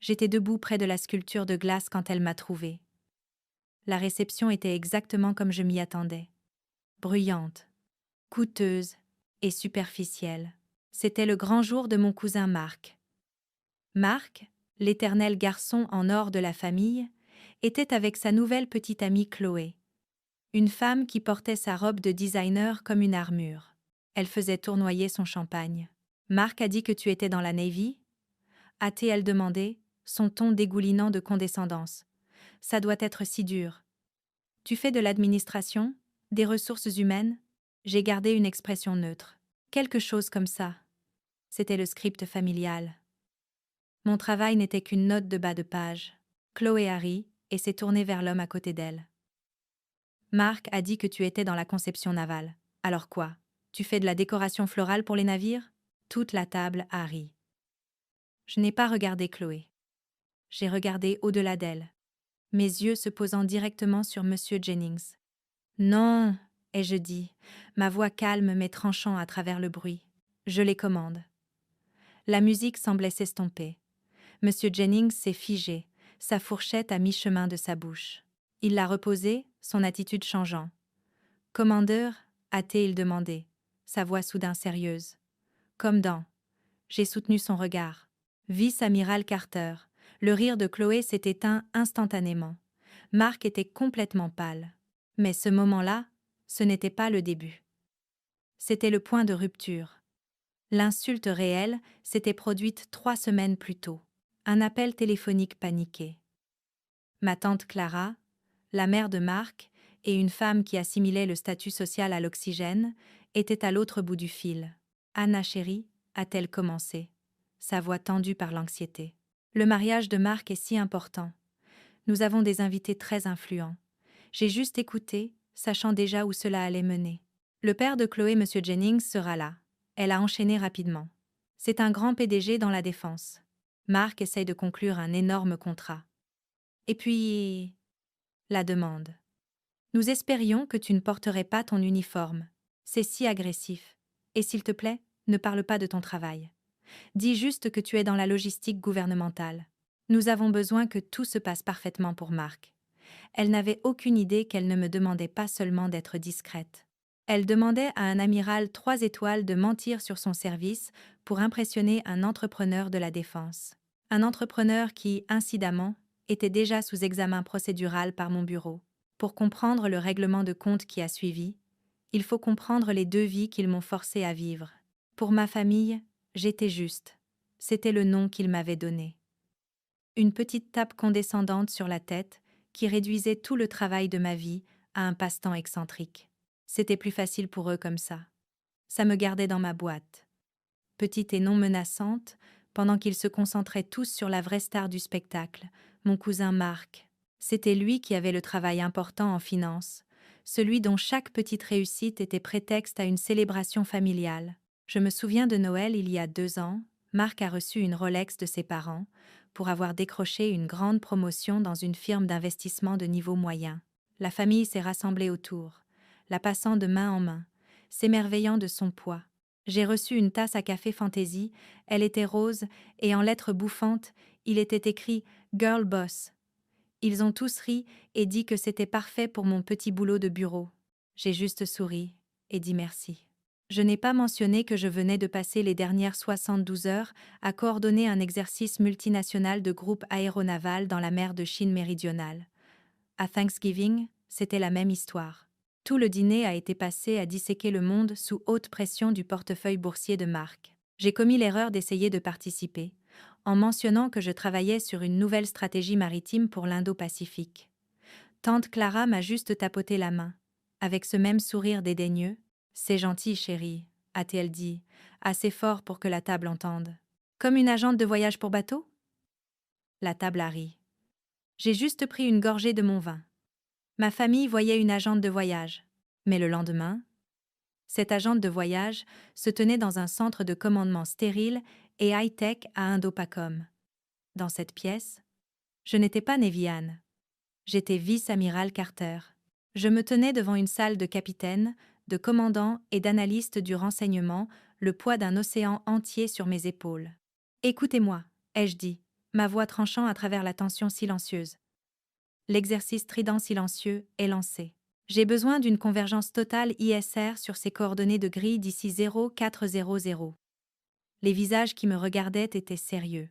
J'étais debout près de la sculpture de glace quand elle m'a trouvée. La réception était exactement comme je m'y attendais. Bruyante, coûteuse et superficielle. C'était le grand jour de mon cousin Marc. Marc, l'éternel garçon en or de la famille, était avec sa nouvelle petite amie Chloé. Une femme qui portait sa robe de designer comme une armure. Elle faisait tournoyer son champagne. Marc a dit que tu étais dans la Navy? A-t-elle demandé, son ton dégoulinant de condescendance. Ça doit être si dur. Tu fais de l'administration? Des ressources humaines? J'ai gardé une expression neutre. Quelque chose comme ça. C'était le script familial. Mon travail n'était qu'une note de bas de page. Chloé a ri et s'est tournée vers l'homme à côté d'elle. Marc a dit que tu étais dans la conception navale. Alors quoi? Tu fais de la décoration florale pour les navires? Toute la table a ri. Je n'ai pas regardé Chloé. J'ai regardé au-delà d'elle, mes yeux se posant directement sur Monsieur Jennings. Non, ai-je dit, ma voix calme mais tranchant à travers le bruit. Je les commande. La musique semblait s'estomper. Monsieur Jennings s'est figé, sa fourchette à mi-chemin de sa bouche. Il l'a reposée, son attitude changeant. Commandeur, a-t-il demandé, sa voix soudain sérieuse. Comme dans. J'ai soutenu son regard. Vice-amiral Carter. Le rire de Chloé s'est éteint instantanément. Marc était complètement pâle. Mais ce moment-là, ce n'était pas le début. C'était le point de rupture. L'insulte réelle s'était produite 3 semaines plus tôt. Un appel téléphonique paniqué. Ma tante Clara, la mère de Marc, et une femme qui assimilait le statut social à l'oxygène, étaient à l'autre bout du fil. Anna chérie, a-t-elle commencé, sa voix tendue par l'anxiété. Le mariage de Marc est si important. Nous avons des invités très influents. J'ai juste écouté, sachant déjà où cela allait mener. Le père de Chloé, M. Jennings, sera là. Elle a enchaîné rapidement. C'est un grand PDG dans la défense. Marc essaye de conclure un énorme contrat. Et puis... la demande. Nous espérions que tu ne porterais pas ton uniforme. C'est si agressif. Et s'il te plaît, ne parle pas de ton travail. Dis juste que tu es dans la logistique gouvernementale. Nous avons besoin que tout se passe parfaitement pour Marc. Elle n'avait aucune idée qu'elle ne me demandait pas seulement d'être discrète. Elle demandait à un amiral 3 étoiles de mentir sur son service pour impressionner un entrepreneur de la défense. Un entrepreneur qui, incidemment, était déjà sous examen procédural par mon bureau. Pour comprendre le règlement de compte qui a suivi, il faut comprendre les 2 vies qu'ils m'ont forcé à vivre. Pour ma famille, j'étais juste. C'était le nom qu'ils m'avaient donné. Une petite tape condescendante sur la tête qui réduisait tout le travail de ma vie à un passe-temps excentrique. C'était plus facile pour eux comme ça. Ça me gardait dans ma boîte. Petite et non menaçante, pendant qu'ils se concentraient tous sur la vraie star du spectacle, mon cousin Marc. C'était lui qui avait le travail important en finance, celui dont chaque petite réussite était prétexte à une célébration familiale. Je me souviens de Noël il y a 2 ans, Marc a reçu une Rolex de ses parents pour avoir décroché une grande promotion dans une firme d'investissement de niveau moyen. La famille s'est rassemblée autour, la passant de main en main, s'émerveillant de son poids. J'ai reçu une tasse à café fantaisie, elle était rose, et en lettres bouffantes, il était écrit « Girl Boss ». Ils ont tous ri et dit que c'était parfait pour mon petit boulot de bureau. J'ai juste souri et dit merci. Je n'ai pas mentionné que je venais de passer les dernières 72 heures à coordonner un exercice multinational de groupe aéronaval dans la mer de Chine méridionale. À Thanksgiving, c'était la même histoire. Tout le dîner a été passé à disséquer le monde sous haute pression du portefeuille boursier de Marc. J'ai commis l'erreur d'essayer de participer, en mentionnant que je travaillais sur une nouvelle stratégie maritime pour l'Indo-Pacifique. Tante Clara m'a juste tapoté la main, avec ce même sourire dédaigneux. « C'est gentil, chérie », a-t-elle dit, assez fort pour que la table entende. « Comme une agente de voyage pour bateau ?» La table a ri. J'ai juste pris une gorgée de mon vin. Ma famille voyait une agente de voyage. Mais le lendemain, cette agente de voyage se tenait dans un centre de commandement stérile et high-tech à Indopacom. Dans cette pièce, je n'étais pas Nevian. J'étais vice-amiral Carter. Je me tenais devant une salle de capitaines, de commandants et d'analystes du renseignement, le poids d'un océan entier sur mes épaules. « Écoutez-moi », ai-je dit, ma voix tranchant à travers la tension silencieuse. L'exercice trident silencieux est lancé. J'ai besoin d'une convergence totale ISR sur ces coordonnées de grille d'ici 0400. Les visages qui me regardaient étaient sérieux.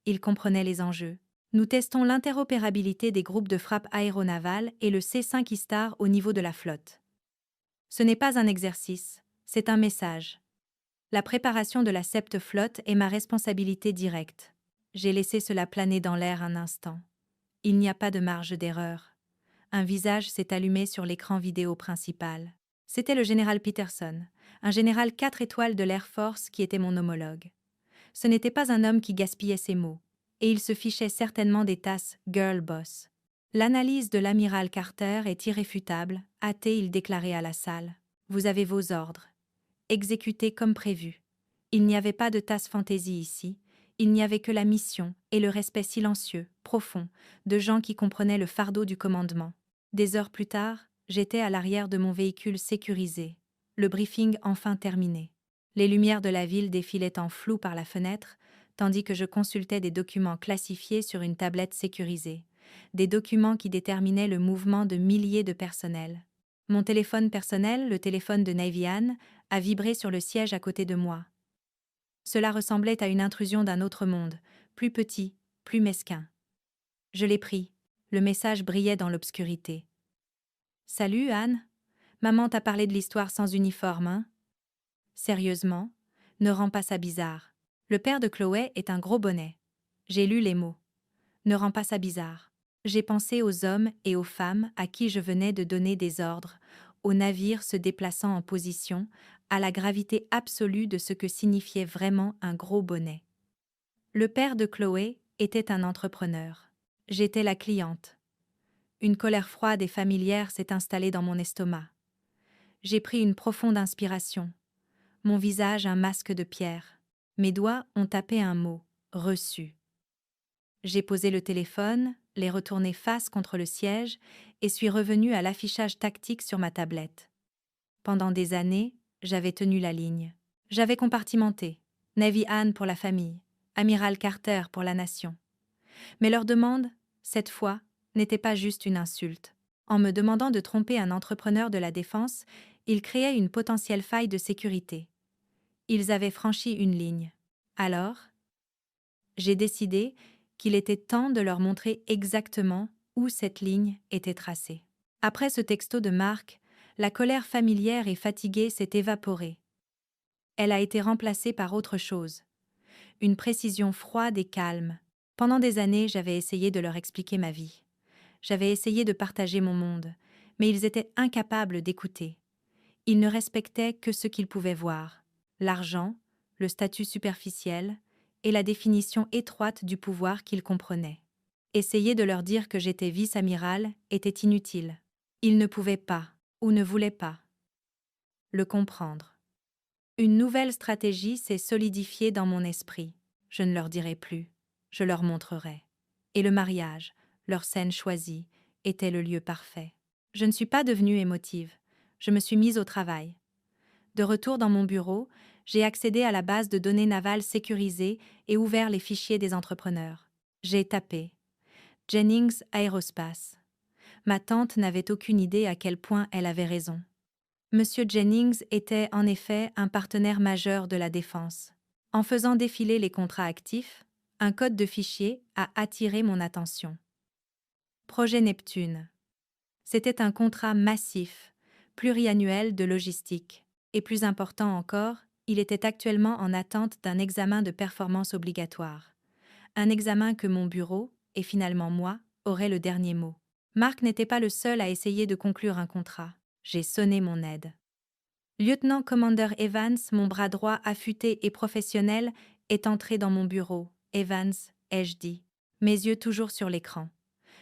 Ils comprenaient les enjeux. Nous testons l'interopérabilité des groupes de frappe aéronavale et le C5 ISTAR au niveau de la flotte. Ce n'est pas un exercice, c'est un message. La préparation de la septe flotte est ma responsabilité directe. J'ai laissé cela planer dans l'air un instant. Il n'y a pas de marge d'erreur. Un visage s'est allumé sur l'écran vidéo principal. C'était le général Peterson, un général 4 étoiles de l'Air Force qui était mon homologue. Ce n'était pas un homme qui gaspillait ses mots, et il se fichait certainement des tasses « Girl Boss ». L'analyse de l'amiral Carter est irréfutable, hâté, il déclarait à la salle. Vous avez vos ordres. Exécutez comme prévu. Il n'y avait pas de tasse fantaisie ici, il n'y avait que la mission et le respect silencieux, profond, de gens qui comprenaient le fardeau du commandement. Des heures plus tard, j'étais à l'arrière de mon véhicule sécurisé, le briefing enfin terminé. Les lumières de la ville défilaient en flou par la fenêtre, tandis que je consultais des documents classifiés sur une tablette sécurisée, des documents qui déterminaient le mouvement de milliers de personnels. Mon téléphone personnel, le téléphone de Navy Anne, a vibré sur le siège à côté de moi. Cela ressemblait à une intrusion d'un autre monde, plus petit, plus mesquin. Je l'ai pris. Le message brillait dans l'obscurité. « Salut, Anne. Maman t'a parlé de l'histoire sans uniforme, hein ? Sérieusement, ne rends pas ça bizarre. Le père de Chloé est un gros bonnet. J'ai lu les mots. Ne rends pas ça bizarre. J'ai pensé aux hommes et aux femmes à qui je venais de donner des ordres, aux navires se déplaçant en position, à la gravité absolue de ce que signifiait vraiment un gros bonnet. Le père de Chloé était un entrepreneur. J'étais la cliente. Une colère froide et familière s'est installée dans mon estomac. J'ai pris une profonde inspiration. Mon visage un masque de pierre. Mes doigts ont tapé un mot, reçu. J'ai posé le téléphone, l'ai retourné face contre le siège et suis revenue à l'affichage tactique sur ma tablette. Pendant des années, j'avais tenu la ligne. J'avais compartimenté. Navy Anne pour la famille, Amiral Carter pour la nation. Mais leur demande, cette fois, n'était pas juste une insulte. En me demandant de tromper un entrepreneur de la défense, ils créaient une potentielle faille de sécurité. Ils avaient franchi une ligne. Alors, j'ai décidé qu'il était temps de leur montrer exactement où cette ligne était tracée. Après ce texto de Marc, la colère familière et fatiguée s'est évaporée. Elle a été remplacée par autre chose. Une précision froide et calme. Pendant des années, j'avais essayé de leur expliquer ma vie. J'avais essayé de partager mon monde, mais ils étaient incapables d'écouter. Ils ne respectaient que ce qu'ils pouvaient voir. L'argent, le statut superficiel et la définition étroite du pouvoir qu'ils comprenaient. Essayer de leur dire que j'étais vice-amiral était inutile. Ils ne pouvaient pas, ou ne voulaient pas, le comprendre. Une nouvelle stratégie s'est solidifiée dans mon esprit. Je ne leur dirai plus, je leur montrerai. Et le mariage, leur scène choisie, était le lieu parfait. Je ne suis pas devenue émotive, je me suis mise au travail. De retour dans mon bureau, j'ai accédé à la base de données navale sécurisée et ouvert les fichiers des entrepreneurs. J'ai tapé Jennings Aerospace. Ma tante n'avait aucune idée à quel point elle avait raison. Monsieur Jennings était en effet un partenaire majeur de la défense. En faisant défiler les contrats actifs, un code de fichier a attiré mon attention. Projet Neptune. C'était un contrat massif, pluriannuel de logistique. Et plus important encore, il était actuellement en attente d'un examen de performance obligatoire. Un examen que mon bureau, et finalement moi, aurait le dernier mot. Marc n'était pas le seul à essayer de conclure un contrat. J'ai sonné mon aide. Lieutenant Commander Evans, mon bras droit affûté et professionnel, est entré dans mon bureau. Evans, ai-je dit, mes yeux toujours sur l'écran.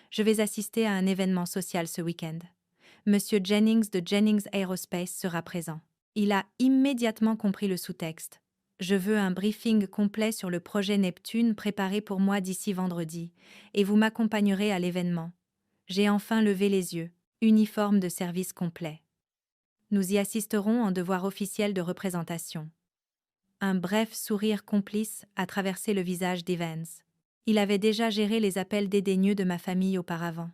Je vais assister à un événement social ce week-end. Monsieur Jennings de Jennings Aerospace sera présent. Il a immédiatement compris le sous-texte. Je veux un briefing complet sur le projet Neptune préparé pour moi d'ici vendredi, et vous m'accompagnerez à l'événement. J'ai enfin levé les yeux. Uniforme de service complet. Nous y assisterons en devoir officiel de représentation. Un bref sourire complice a traversé le visage d'Evans. Il avait déjà géré les appels dédaigneux de ma famille auparavant.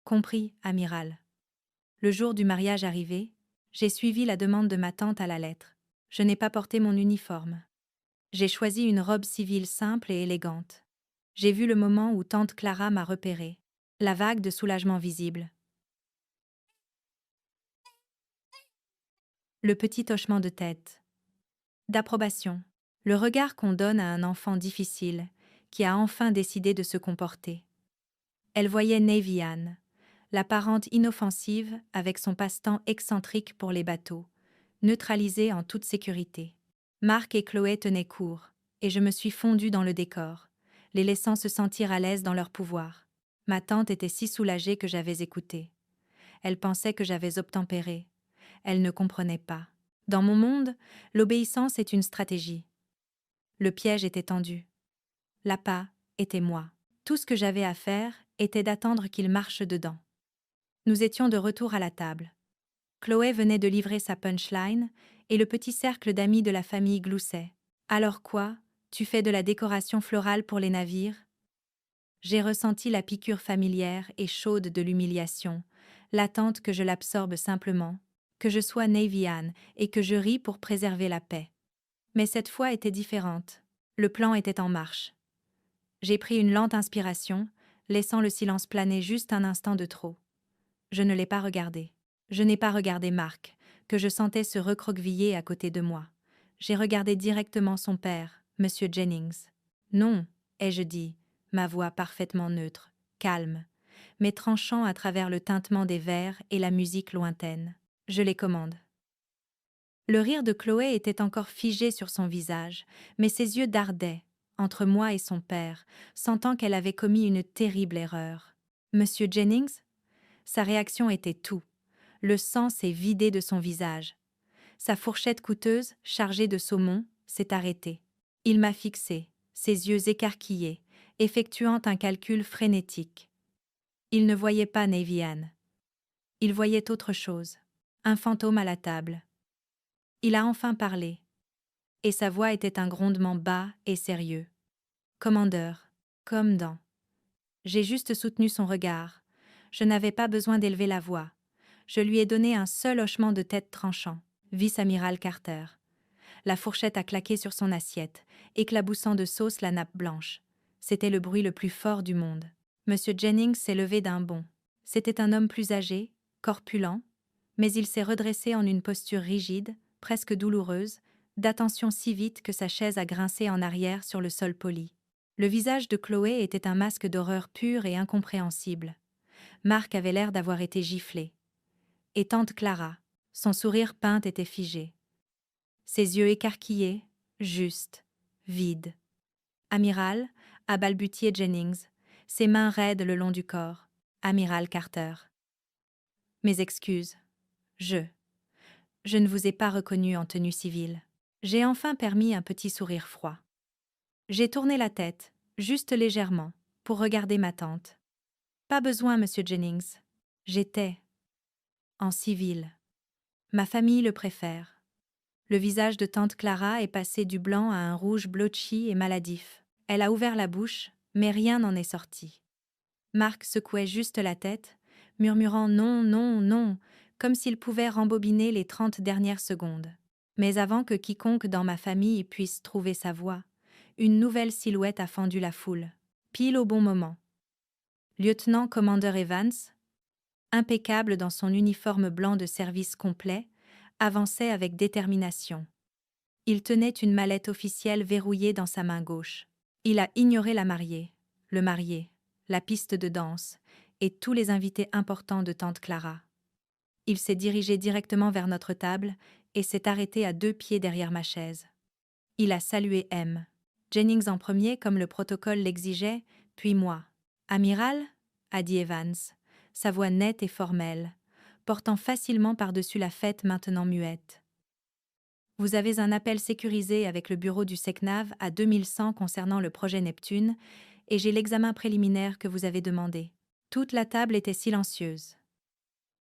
Compris, amiral. Le jour du mariage arrivé, j'ai suivi la demande de ma tante à la lettre. Je n'ai pas porté mon uniforme. J'ai choisi une robe civile simple et élégante. J'ai vu le moment où tante Clara m'a repéré. La vague de soulagement visible. Le petit hochement de tête. D'approbation. Le regard qu'on donne à un enfant difficile, qui a enfin décidé de se comporter. Elle voyait Navy Ann, la parente inoffensive avec son passe-temps excentrique pour les bateaux, neutralisée en toute sécurité. Marc et Chloé tenaient court, et je me suis fondue dans le décor, les laissant se sentir à l'aise dans leur pouvoir. Ma tante était si soulagée que j'avais écouté. Elle pensait que j'avais obtempéré. Elle ne comprenait pas. Dans mon monde, l'obéissance est une stratégie. Le piège était tendu. L'appât était moi. Tout ce que j'avais à faire était d'attendre qu'il marche dedans. Nous étions de retour à la table. Chloé venait de livrer sa punchline et le petit cercle d'amis de la famille gloussait. « Alors quoi, tu fais de la décoration florale pour les navires ?» J'ai ressenti la piqûre familière et chaude de l'humiliation, l'attente que je l'absorbe simplement, que je sois Navy Ann et que je ris pour préserver la paix. Mais cette fois était différente. Le plan était en marche. J'ai pris une lente inspiration, laissant le silence planer juste un instant de trop. Je ne l'ai pas regardé. Je n'ai pas regardé Marc, que je sentais se recroqueviller à côté de moi. J'ai regardé directement son père, Monsieur Jennings. Non, ai-je dit, ma voix parfaitement neutre, calme, mais tranchant à travers le tintement des verres et la musique lointaine. Je les commande. Le rire de Chloé était encore figé sur son visage, mais ses yeux dardaient, entre moi et son père, sentant qu'elle avait commis une terrible erreur. Monsieur Jennings? Sa réaction était tout. Le sang s'est vidé de son visage. Sa fourchette coûteuse, chargée de saumon, s'est arrêtée. Il m'a fixé, ses yeux écarquillés, effectuant un calcul frénétique. Il ne voyait pas Navy Ann. Il voyait autre chose. Un fantôme à la table. Il a enfin parlé. Et sa voix était un grondement bas et sérieux. Commandeur, comme dans. J'ai juste soutenu son regard. Je n'avais pas besoin d'élever la voix. Je lui ai donné un seul hochement de tête tranchant. Vice-amiral Carter. La fourchette a claqué sur son assiette, éclaboussant de sauce la nappe blanche. C'était le bruit le plus fort du monde. Monsieur Jennings s'est levé d'un bond. C'était un homme plus âgé, corpulent, mais il s'est redressé en une posture rigide, presque douloureuse, d'attention si vite que sa chaise a grincé en arrière sur le sol poli. Le visage de Chloé était un masque d'horreur pure et incompréhensible. Marc avait l'air d'avoir été giflé. Et tante Clara, son sourire peint était figé. Ses yeux écarquillés, justes, vides. Amiral, a balbutié Jennings, ses mains raides le long du corps. Amiral Carter. Mes excuses. Je ne vous ai pas reconnu en tenue civile. J'ai enfin permis un petit sourire froid. J'ai tourné la tête, juste légèrement, pour regarder ma tante. Pas besoin, monsieur Jennings. J'étais en civil. Ma famille le préfère. Le visage de tante Clara est passé du blanc à un rouge blotchi et maladif. Elle a ouvert la bouche, mais rien n'en est sorti. Marc secouait juste la tête, murmurant non, non, non, comme s'il pouvait rembobiner les 30 dernières secondes. Mais avant que quiconque dans ma famille puisse trouver sa voix, une nouvelle silhouette a fendu la foule, pile au bon moment. Lieutenant-commandeur Evans, impeccable dans son uniforme blanc de service complet, avançait avec détermination. Il tenait une mallette officielle verrouillée dans sa main gauche. Il a ignoré la mariée, le marié, la piste de danse et tous les invités importants de tante Clara. Il s'est dirigé directement vers notre table et s'est arrêté à 2 pieds derrière ma chaise. Il a salué M. Jennings en premier comme le protocole l'exigeait, puis moi. « Amiral ?» a dit Evans, sa voix nette et formelle, portant facilement par-dessus la fête maintenant muette. « Vous avez un appel sécurisé avec le bureau du SECNAV à 2100 concernant le projet Neptune, et j'ai l'examen préliminaire que vous avez demandé. » Toute la table était silencieuse.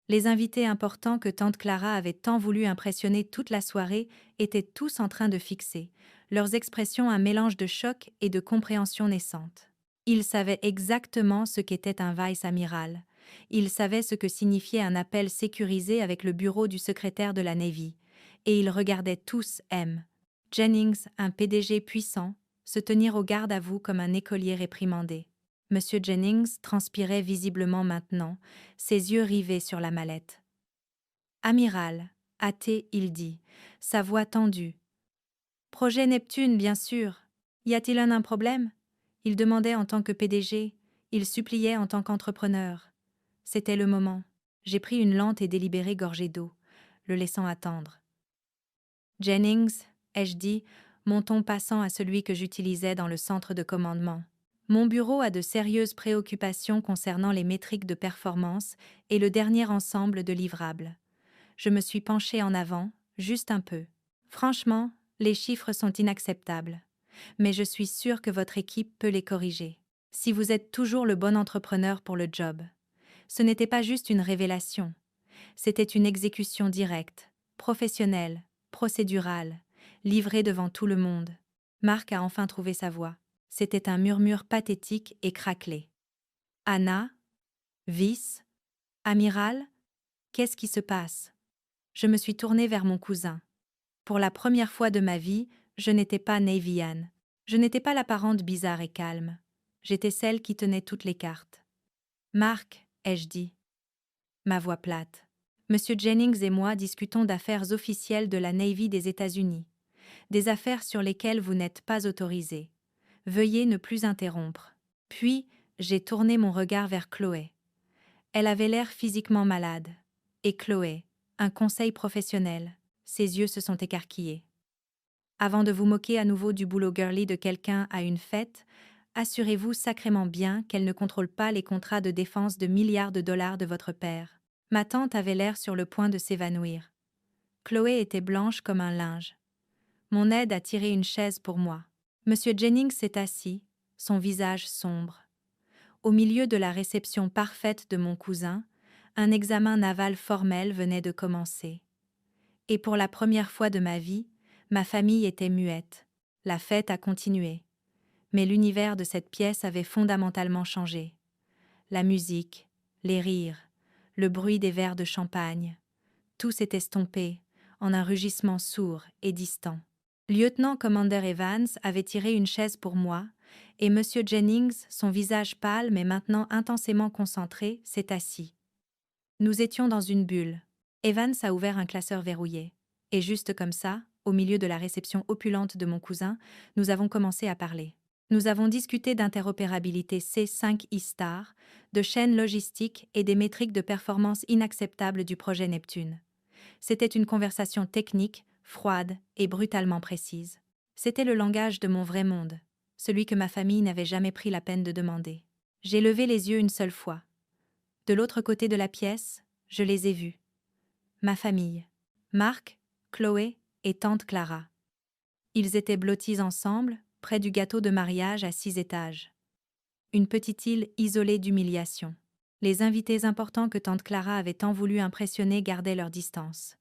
Les invités importants que tante Clara avait tant voulu impressionner toute la soirée étaient tous en train de fixer, leurs expressions un mélange de choc et de compréhension naissante. Ils savaient exactement ce qu'était un vice-amiral. Ils savaient ce que signifiait un appel sécurisé avec le bureau du secrétaire de la Navy. Et ils regardaient tous M. Jennings, un PDG puissant, se tenir au garde à vous comme un écolier réprimandé. Monsieur Jennings transpirait visiblement maintenant, ses yeux rivés sur la mallette. Amiral, hâté, il dit, sa voix tendue. Projet Neptune, bien sûr. Y a-t-il un problème? Il demandait en tant que PDG, il suppliait en tant qu'entrepreneur. C'était le moment. J'ai pris une lente et délibérée gorgée d'eau, le laissant attendre. Jennings, ai-je dit, mon ton passant à celui que j'utilisais dans le centre de commandement. Mon bureau a de sérieuses préoccupations concernant les métriques de performance et le dernier ensemble de livrables. Je me suis penché en avant, juste un peu. Franchement, les chiffres sont inacceptables. Mais je suis sûre que votre équipe peut les corriger. Si vous êtes toujours le bon entrepreneur pour le job. Ce n'était pas juste une révélation. C'était une exécution directe, professionnelle, procédurale, livrée devant tout le monde. Marc a enfin trouvé sa voix. C'était un murmure pathétique et craquelé. Anna? Vice? Amiral? Qu'est-ce qui se passe? Je me suis tournée vers mon cousin. Pour la première fois de ma vie, je n'étais pas Navy Anne. Je n'étais pas l'apparente bizarre et calme. J'étais celle qui tenait toutes les cartes. Marc, ai-je dit. Ma voix plate. Monsieur Jennings et moi discutons d'affaires officielles de la Navy des États-Unis. Des affaires sur lesquelles vous n'êtes pas autorisé. Veuillez ne plus interrompre. Puis, j'ai tourné mon regard vers Chloé. Elle avait l'air physiquement malade. Et Chloé, un conseil professionnel. Ses yeux se sont écarquillés. Avant de vous moquer à nouveau du boulot girly de quelqu'un à une fête, assurez-vous sacrément bien qu'elle ne contrôle pas les contrats de défense de milliards de dollars de votre père. Ma tante avait l'air sur le point de s'évanouir. Chloé était blanche comme un linge. Mon aide a tiré une chaise pour moi. Monsieur Jennings s'est assis, son visage sombre. Au milieu de la réception parfaite de mon cousin, un examen naval formel venait de commencer. Et pour la première fois de ma vie, ma famille était muette. La fête a continué. Mais l'univers de cette pièce avait fondamentalement changé. La musique, les rires, le bruit des verres de champagne, tout s'est estompé en un rugissement sourd et distant. Lieutenant-Commander Evans avait tiré une chaise pour moi, et Monsieur Jennings, son visage pâle mais maintenant intensément concentré, s'est assis. Nous étions dans une bulle. Evans a ouvert un classeur verrouillé. Et juste comme ça, au milieu de la réception opulente de mon cousin, nous avons commencé à parler. Nous avons discuté d'interopérabilité C5 de chaînes logistiques et des métriques de performance inacceptables du projet Neptune. C'était une conversation technique, froide et brutalement précise. C'était le langage de mon vrai monde, celui que ma famille n'avait jamais pris la peine de demander. J'ai levé les yeux une seule fois. De l'autre côté de la pièce, je les ai vus. Ma famille. Marc, Chloé et tante Clara. Ils étaient blottis ensemble, près du gâteau de mariage à 6 étages. Une petite île isolée d'humiliation. Les invités importants que tante Clara avait tant voulu impressionner gardaient leur distance.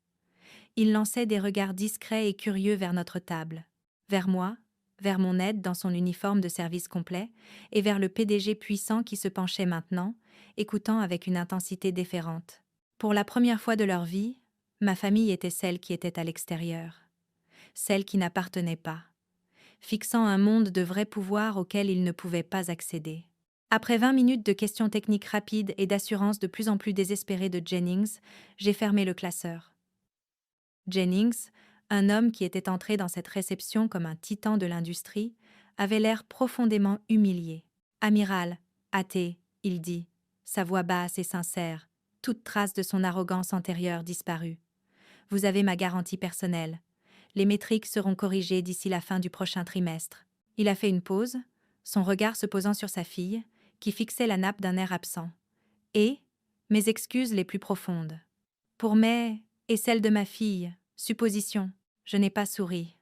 Ils lançaient des regards discrets et curieux vers notre table. Vers moi, vers mon aide dans son uniforme de service complet, et vers le PDG puissant qui se penchait maintenant, écoutant avec une intensité déférente. Pour la première fois de leur vie, ma famille était celle qui était à l'extérieur. Celle qui n'appartenait pas, fixant un monde de vrai pouvoir auquel ils ne pouvaient pas accéder. Après 20 minutes de questions techniques rapides et d'assurances de plus en plus désespérées de Jennings, j'ai fermé le classeur. Jennings, un homme qui était entré dans cette réception comme un titan de l'industrie, avait l'air profondément humilié. « Amiral, hâté, il dit, sa voix basse et sincère, toute trace de son arrogance antérieure disparue. Vous avez ma garantie personnelle. Les métriques seront corrigées d'ici la fin du prochain trimestre. » Il a fait une pause, son regard se posant sur sa fille, qui fixait la nappe d'un air absent. Et mes excuses les plus profondes. Pour mes et celles de ma fille, supposition, je n'ai pas souri.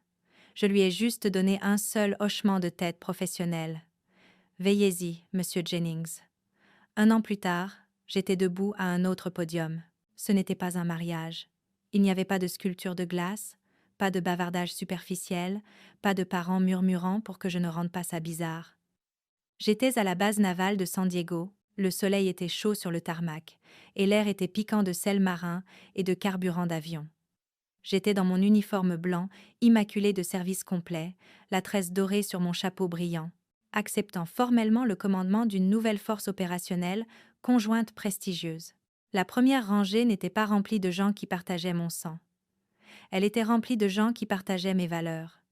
Je lui ai juste donné un seul hochement de tête professionnel. Veillez-y, monsieur Jennings. 1 an plus tard, j'étais debout à un autre podium. Ce n'était pas un mariage. Il n'y avait pas de sculpture de glace, pas de bavardage superficiel, pas de parents murmurant pour que je ne rende pas ça bizarre. J'étais à la base navale de San Diego, le soleil était chaud sur le tarmac, et l'air était piquant de sel marin et de carburant d'avion. J'étais dans mon uniforme blanc, immaculé de service complet, la tresse dorée sur mon chapeau brillant, acceptant formellement le commandement d'une nouvelle force opérationnelle, conjointe prestigieuse. La première rangée n'était pas remplie de gens qui partageaient mon sang. Elle était remplie de gens qui partageaient mes valeurs.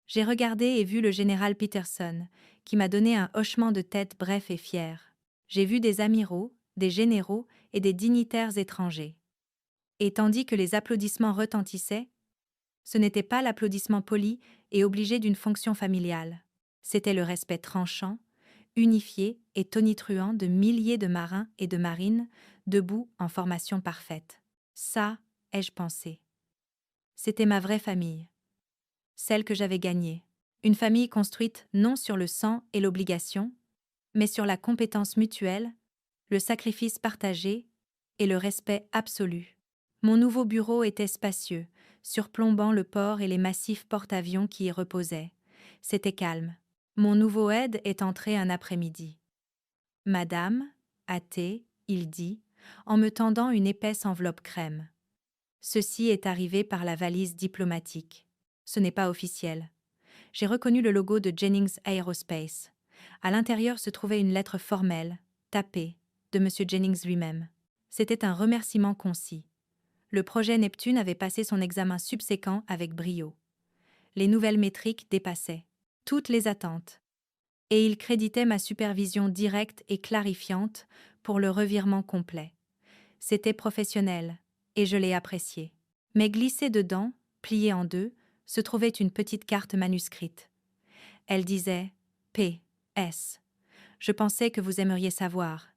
J'ai regardé et vu le général Peterson, qui m'a donné un hochement de tête bref et fier. J'ai vu des amiraux, des généraux et des dignitaires étrangers. Et tandis que les applaudissements retentissaient, ce n'était pas l'applaudissement poli et obligé d'une fonction familiale. C'était le respect tranchant, unifié et tonitruant de milliers de marins et de marines, debout en formation parfaite. Ça, ai-je pensé. C'était ma vraie famille. Celle que j'avais gagnée. Une famille construite non sur le sang et l'obligation, mais sur la compétence mutuelle, le sacrifice partagé et le respect absolu. Mon nouveau bureau était spacieux, surplombant le port et les massifs porte-avions qui y reposaient. C'était calme. Mon nouveau aide est entré un après-midi. Madame, à thé, il dit, en me tendant une épaisse enveloppe crème. Ceci est arrivé par la valise diplomatique. Ce n'est pas officiel. J'ai reconnu le logo de Jennings Aerospace. À l'intérieur se trouvait une lettre formelle, tapée, de M. Jennings lui-même. C'était un remerciement concis. Le projet Neptune avait passé son examen subséquent avec brio. Les nouvelles métriques dépassaient toutes les attentes. Et il créditait ma supervision directe et clarifiante pour le revirement complet. C'était professionnel, et je l'ai apprécié. Mais glissée dedans, pliée en deux, se trouvait une petite carte manuscrite. Elle disait « P.S. Je pensais que vous aimeriez savoir.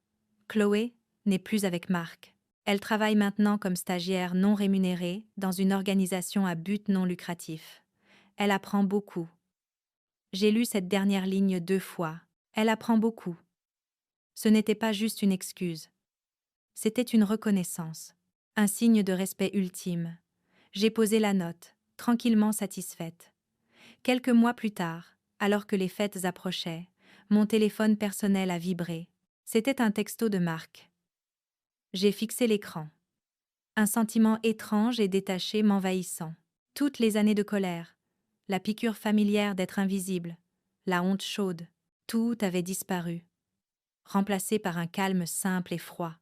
Chloé n'est plus avec Marc. Elle travaille maintenant comme stagiaire non rémunérée dans une organisation à but non lucratif. Elle apprend beaucoup. » J'ai lu cette dernière ligne 2 fois. Elle apprend beaucoup. Ce n'était pas juste une excuse. C'était une reconnaissance, un signe de respect ultime. J'ai posé la note, tranquillement satisfaite. Quelques mois plus tard, alors que les fêtes approchaient, mon téléphone personnel a vibré. C'était un texto de Marc. J'ai fixé l'écran. Un sentiment étrange et détaché m'envahissant. Toutes les années de colère, la piqûre familière d'être invisible, la honte chaude, tout avait disparu, remplacé par un calme simple et froid.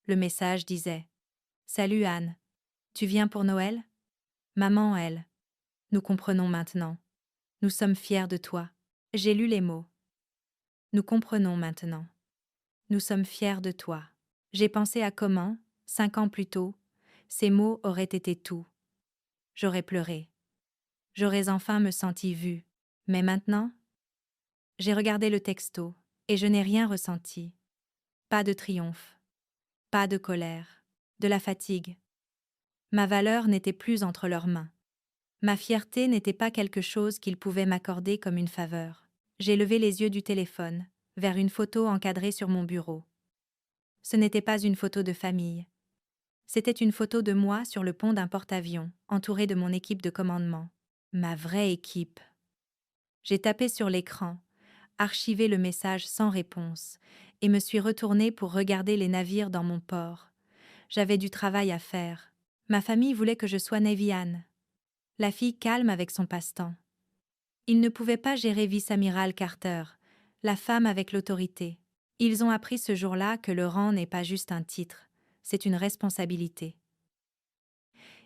Le message disait « Salut Anne, tu viens pour Noël ? Maman, elle. Nous comprenons maintenant. Nous sommes fiers de toi. » J'ai lu les mots. Nous comprenons maintenant. Nous sommes fiers de toi. J'ai pensé à comment, 5 ans plus tôt, ces mots auraient été tout. J'aurais pleuré. J'aurais enfin me senti vue. Mais maintenant, j'ai regardé le texto, et je n'ai rien ressenti. Pas de triomphe. Pas de colère. De la fatigue. Ma valeur n'était plus entre leurs mains. Ma fierté n'était pas quelque chose qu'ils pouvaient m'accorder comme une faveur. J'ai levé les yeux du téléphone, vers une photo encadrée sur mon bureau. Ce n'était pas une photo de famille. C'était une photo de moi sur le pont d'un porte-avions, entourée de mon équipe de commandement. Ma vraie équipe. J'ai tapé sur l'écran, archivé le message sans réponse, et me suis retournée pour regarder les navires dans mon port. J'avais du travail à faire. Ma famille voulait que je sois Navy Anne, la fille calme avec son passe-temps. Ils ne pouvaient pas gérer vice-amiral Carter, la femme avec l'autorité. Ils ont appris ce jour-là que le rang n'est pas juste un titre, c'est une responsabilité.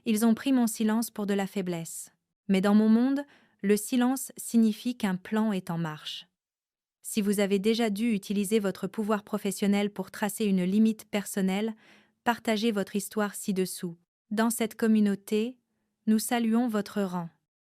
Ils ont pris mon silence pour de la faiblesse. Mais dans mon monde, le silence signifie qu'un plan est en marche. Si vous avez déjà dû utiliser votre pouvoir professionnel pour tracer une limite personnelle, partagez votre histoire ci-dessous. Dans cette communauté, nous saluons votre rang.